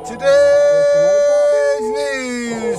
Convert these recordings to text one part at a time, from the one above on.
Today's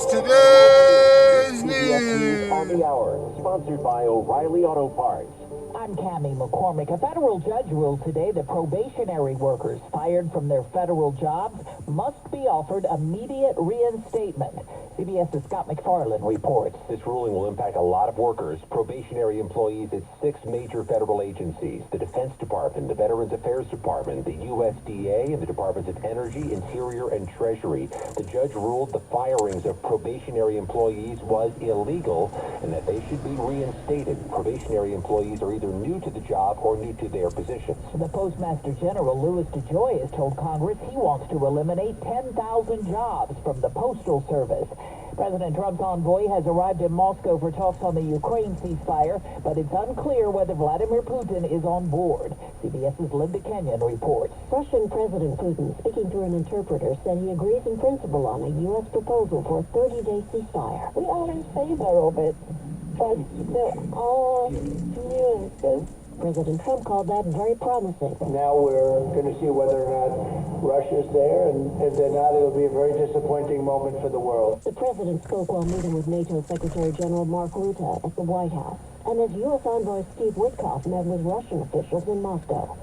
CBS News on news. the Hour, sponsored by O'Reilly Auto Parts. I'm Cammie McCormick. A federal judge ruled today that probationary workers fired from their federal jobs must be offered immediate reinstatement. CBS's Scott McFarland reports. This ruling will impact a lot of workers, probationary employees at 6 major federal agencies: the Defense Department, the Veterans Affairs Department, the USDA, and the Departments of Energy, Interior, and Treasury. The judge ruled the firings of probationary employees was illegal and that they should be reinstated. Probationary employees are either new to the job or new to their positions. The Postmaster General, Louis DeJoy, has told Congress he wants to eliminate 10,000 jobs from the Postal Service. President Trump's envoy has arrived in Moscow for talks on the Ukraine ceasefire, but it's unclear whether Vladimir Putin is on board. CBS's Linda Kenyon reports. Russian President Putin, speaking through an interpreter, said he agrees in principle on a U.S. proposal for a 30-day ceasefire. We are in favor of it, but there are nuances. President Trump called that very promising. Now we're going to see whether or not Russia's there, and if they're not, it'll be a very disappointing moment for the world. The president spoke while meeting with NATO Secretary General Mark Rutte at the White House, and as U.S. Envoy Steve Witkoff met with Russian officials in Moscow.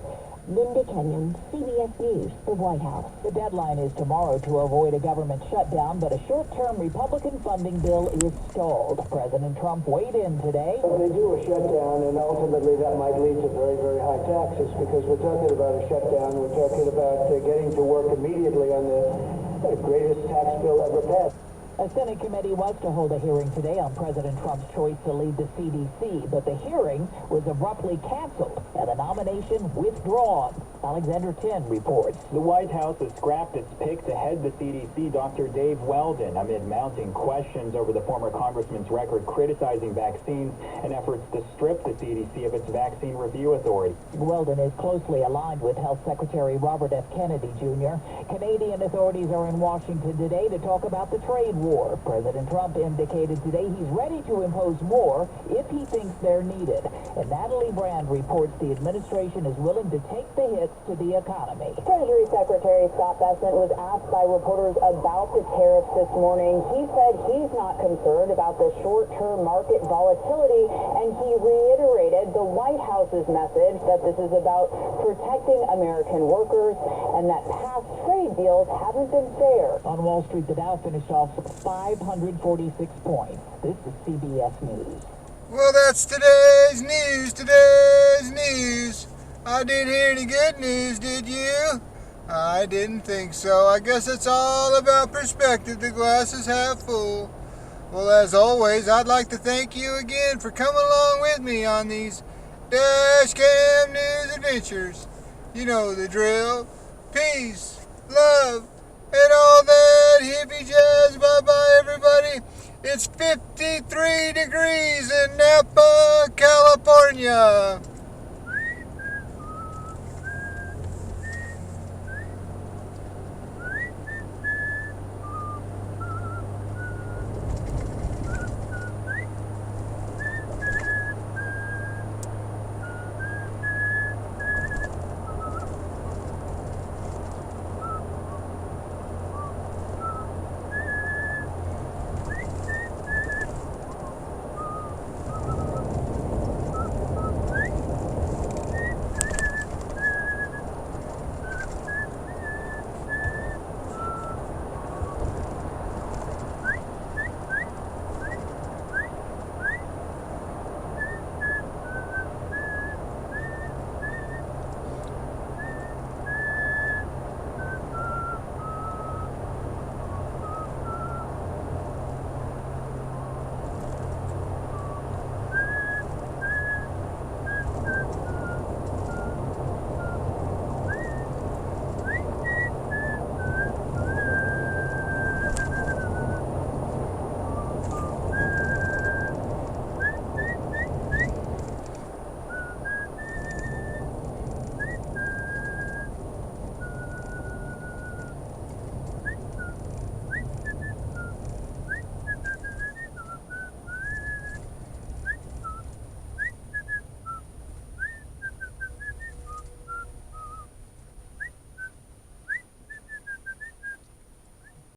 Linda Kenyon, CBS News, the White House. The deadline is tomorrow to avoid a government shutdown, but a short-term Republican funding bill is stalled. President Trump weighed in today. If they do a shutdown, and ultimately that might lead to very, very high taxes, because we're talking about a shutdown, we're talking about getting to work immediately on the greatest tax bill ever passed. A Senate committee was to hold a hearing today on President Trump's choice to lead the CDC, but the hearing was abruptly canceled and the nomination withdrawn. Alexander Tin reports. The White House has scrapped its pick to head the CDC, Dr. Dave Weldon, amid mounting questions over the former congressman's record criticizing vaccines and efforts to strip the CDC of its vaccine review authority. Weldon is closely aligned with Health Secretary Robert F. Kennedy, Jr. Canadian authorities are in Washington today to talk about the trade war. President Trump indicated today he's ready to impose more if he thinks they're needed. And Natalie Brand reports the administration is willing to take the hits to the economy. Treasury Secretary Scott Bessent was asked by reporters about the tariffs this morning. He said he's not concerned about the short-term market volatility, and he reiterated the White House's message that this is about protecting American workers and that past trade deals haven't been fair. On Wall Street, the Dow finished off 546 points. This is CBS News. Well, that's today's news. I didn't hear any good news, did you? I didn't think so. I guess it's all about perspective. The glass is half full. Well, as always, I'd like to thank you again for coming along with me on these Dash Cam News adventures. You know the drill. Peace, love, and all that hippie jazz. Bye-bye, everybody. It's 53 degrees in Napa, California.